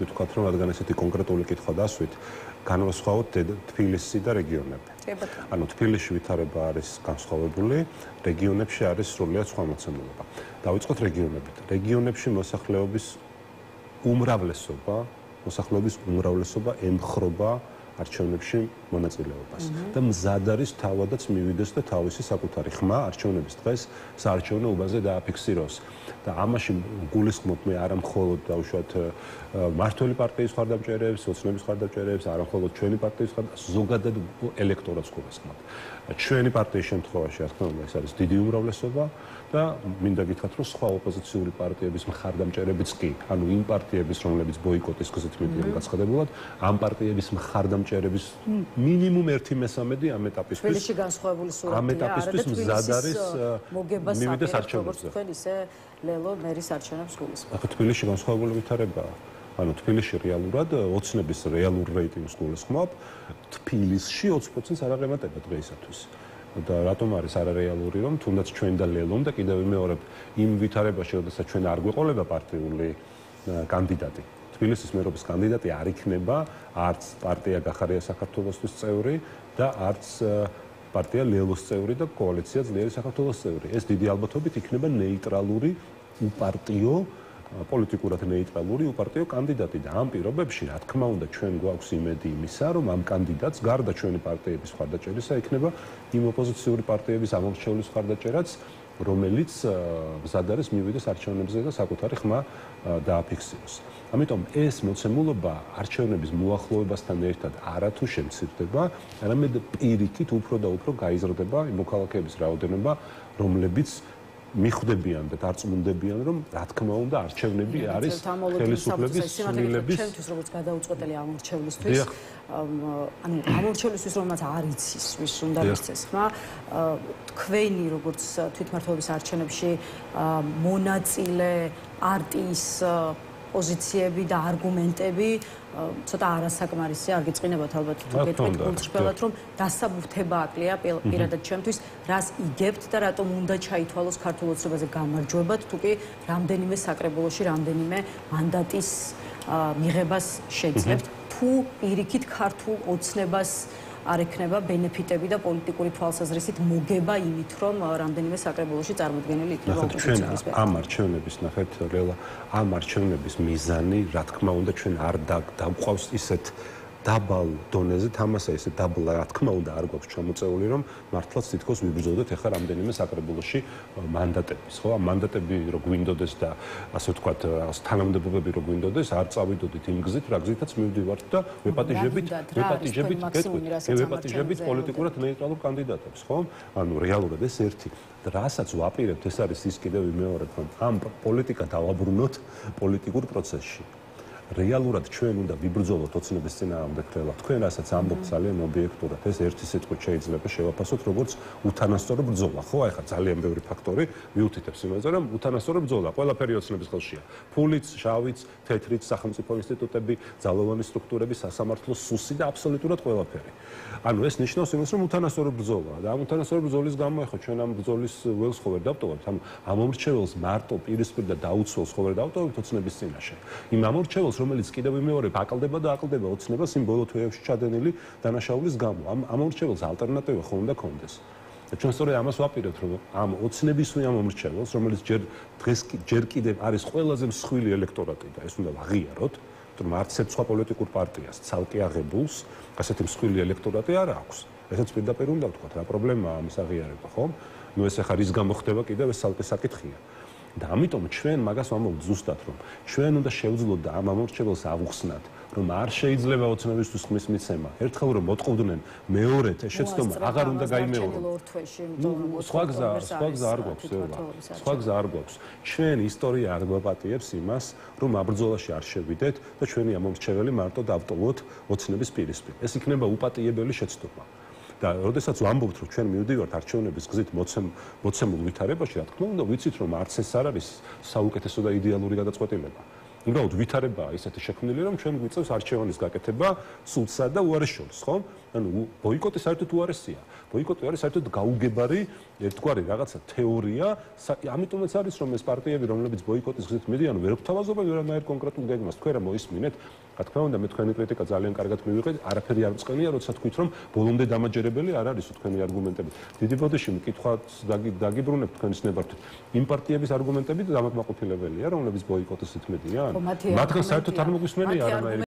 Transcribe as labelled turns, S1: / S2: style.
S1: მოდით ვთქვათ, რომ რადგან ესეთი კონკრეტული კითხვა დასვით, განვასხვაოთ თბილისი და რეგიონები. ანუ თბილისში ვითარება არის განსხვავებული, რეგიონებში არის სრულიად სხვა მოცემულობა. დავიწყოთ რეგიონებით. რეგიონებში მოსახლეობის უმრავლესობა ემხრობა არჩევნებში მონაწილეობას და მზად არის თავადაც მივიდეს და თავისი საკუთარი ხმა არჩევნების დღეს საარჩევნო უბანზე დააფიქსიროს. და ამაში გულისხმობ მე არა მხოლოდ დავუშვათ მართველი პარტიის მხარდამჭერებს, ოცნების მხარდამჭერებს, არა მხოლოდ ჩვენი პარტიის ზოგადად ელექტორატს გულისხმობ. ჩვენი პარტიის შემთხვევაში რა თქმა უნდა ეს არის დიდი უმრავლესობა და მინდა გითხრათ რომ სხვა ოპოზიციური პარტიების მხარდამჭერებიც კი, ანუ იმ პარტიების რომლებიც ბოიკოტის გზით მიდიან გაცხადებულად, ამ პარტიების მხარდამჭერების მინიმუმ 1/3 ამ ეტაპისთვის
S2: თბილისში განსხვავებული სურათია არა და
S1: მზად არის
S2: მოგებას
S1: მივიდეს არჩევნებზე.
S2: თქვენ ისე ლელო მერის არჩევნებს გულისხმობთ.
S1: ახლა თბილისში განსხვავებული ვითარებაა. ანუ თბილისში რეალურად ოცნების რეალურ რეიტინგს გულისხმობ, თბილისში 20% არ აღემატება დღეისათვის. და რატომ არის არარეალური, რომ თუნდაც ჩვენ და ლელომ და კიდევ ვიმეორებ იმ ვითარებაში, როდესაც ჩვენ არ გვეყოლება პარტიული კანდიდატი. თბილისის მერობის კანდიდატი არ იქნება არც პარტია გახარია საქართველოსთვის წევრი და არც პარტია ლელოს წევრი და კოალიცია ძლიერი საქართველოს წევრი. ეს დიდი ალბათობით იქნება ნეიტრალური უპარტიო პოლიტიკურად ნეიტრალური უპარტიო კანდიდატი და ამ პირობებში რა თქმა უნდა ჩვენ გვაქვს იმედი იმისა რომ ამ კანდიდატს გარდა ჩვენი პარტიების მხარდაჭერისა იქნება იმ ოპოზიციური პარტიების ამორჩეულის მხარდაჭერაც რომელიც მზად არის მივიდეს არჩევნებზე და საკუთარი ხმა დააფიქსიროს. ამიტომ ეს მოცემულობა არჩევნების მოახლოებასთან ერთად არათუ შემცირდება, არამედ პირიქით უფრო და უფრო გაიზრდება იმ მოქალაქეების რაოდენობა, რომლებიც მიხვდებიან და დარწმუნდებიან, რომ რა თქმა უნდა არჩევნები არის ხელისუფლების სრულების
S2: ჩვენთვის როგორც გადაუწყვეტელი ამორჩევლისთვის, ანუ ამორჩევლისთვის რომელსაც არ იცის, ვის უნდა მისცეს ხმა, თქვენი როგორც თვითმმართველობის არჩევნებში მონაწილე პარტიის პოზიციები და არგუმენტები ცოტა არასაკმარისია, არ გიწყინებათ ალბათ თუ გეტყვით გულწრფელად, რომ დასაბუთება აკლია პირადად ჩემთვის, რას იგებთ და რატომ უნდა ჩაითვალოს ქართულ ოცნებაზე გამარჯვებად, თუ კი რამდენიმე საკრებულოში, რამდენიმე მანდატის მიღებას შეძლებთ, თუ პირიქით ქართულ ოცნებას არ ექნება ბენეფიტები და პოლიტიკური თვალსაზრისით მოგება იმით, რომ რამდენიმე საკრებულოში წარმოდგენილი იქნება ოპოზიციის
S1: პარტია. ამ არჩევნების ნახეთ, რელა, ამ არჩევნების მიზანი, რა თქმა უნდა, ჩვენ არ დავყავს ისეთ დაბალ დონეზე თამასა ისე დაბლა რა თქმა უნდა არ გვაქვს ჩამოწეული რომ მართლაც თითქოს ვიბრძოდეთ ახლა რამდენიმე საკრებულოში მანდატების ხო ამ მანდატები რო გვინდოდეს და ასე ვთქვათ თანამდებობები რო გვინდოდეს არ წავიდოდით იმ გზით რა გზითაც მივდივართ და ვეპატიჟებით პოლიტიკურად ნეიტრალურ კანდიდატებს ხო ანუ რეალურად ეს ერთი რასაც ვაპირებთ ეს არის ის კიდევ ვიმეორებ რომ ამ პოლიტიკა დავაბრუნოთ პოლიტიკურ პროცესში რეალურად ჩვენ უნდა ვიბრძოლოთ ოცნების წინააღმდეგ რეალურად. თქვენ რასაც ამბობთ ძალიან ობიექტურად, ეს ერთი სიტყვით შეიძლება შევაფასოთ როგორც უთანასწორო ბრძოლა. ხო, აი ხა ძალიან ბევრი ფაქტორი მიუთითებს იმაზე, რომ უთანასწორო ბრძოლა ყველაფერი ოცნების ხელშია. ფულიც, შავიც, თეთრიც, სახელმწიფო ინსტიტუტები, ძალოვანი სტრუქტურები, სასამართლო, სუსი და აბსოლუტურად ყველაფერი. ანუ ეს ნიშნავს იმას, რომ უთანასწორო ბრძოლაა და ამ უთანასწორო ბრძოლის გამო ახლა ჩვენ ამ ბრძოლის ველს ხო ვერ დავტოვებთ. ანუ ამორჩეველს მარტო პირისპირ და დაუცველს ხო ვერ დავტოვებთ ოცნების წინაშე. იმ ამორჩეველს რომელიც კიდევ ვიმეორებ აკლდება და აკლდება ოცნებას იმ ბოლო თვეებში ჩადენილი დანაშაულის გამო. ამ ამორჩეველს ალტერნატივა ხო უნდა კონდეს. და ჩვენ სწორედ ამას ვაპირებთ, რომ ამ ოცნებისვე ამ ამორჩეველს, რომელიც ჯერ კიდევ არის ყველაზე მსხვილი ელექტორატი და ეს უნდა ვაღიაროთ, რომ არც ერთ სხვა პოლიტიკურ პარტიას ცალკე აღებულს ასეთი მსხვილი ელექტორატი არ აქვს. ესეც პირდაპირ უნდა ვთქვათ, რა პრობლემაა ამის აღიარება, ხო? ნუ ეს ახლა რის გამო ხდება კიდევ ეს ცალკე საკითხია. და ამიტომ ჩვენ მაგას ვამბობთ ზუსტად რომ ჩვენ უნდა შევძლოთ და ამ ამორჩეველს ავუხსნათ რომ არ შეიძლება ოცნებისთვის ხმის მიცემა ერთხელ რომ მოტყუდნენ მეორედ ეს შეცდომა აღარ უნდა გაიმეოროს სხვა გზა არ გვაქვს სხვა გზა არ გვაქვს ჩვენ ისტორია არ გვაპატიებს იმას რომ აბრძოლაში არ შევიდეთ და ჩვენი ამორჩეველი მარტო დავტოვოთ ოცნების პირისპირ ეს იქნება უპატიებელი შეცდომა და როდესაც ვამბობთ რომ ჩვენ მივდივართ არჩევნების გზით მოცემულ ვითარებაში რა თქმა უნდა ვიცით რომ არც ეს არ არის საუკეთესო და იდეალური გადაწყვეტილება უბრალოდ ვითარებაა ისეთი შექმნილი, რომ ჩვენ გვიწევს არჩევანის გაკეთება სულსა და უარეს შორის, ხო? ანუ ბოიკოტი საერთოდ უარესია. ბოიკოტი არის საერთოდ გაუგებარი ერთგვარი რაღაცა თეორია, ამიტომაც არის რომ ეს პარტიები, რომლებიც ბოიკოტის გზით მიდიან, ვერ გვთავაზობენ ვერანაირ კონკრეტულ გეგმას. თქვენ რა მოისმინეთ? რა თქმა უნდა, მე თქვენი კრიტიკა ძალიან კარგად მივიღეთ. არაფერი არ მწყენია, როცა თქვით რომ ბოლომდე დამაჯერებელი არ არის თქვენი არგუმენტები. დიდი ბოდიში მკითხვაც დაგიბრუნებთ თქვენის ნებართვით. იმ პარტიების არგუმენტები დამაკმაყოფილებელია, რომლებიც ბოიკოტის გზით მიდიან. მათგან საერთოდ არ მოგვისმენია არანაირი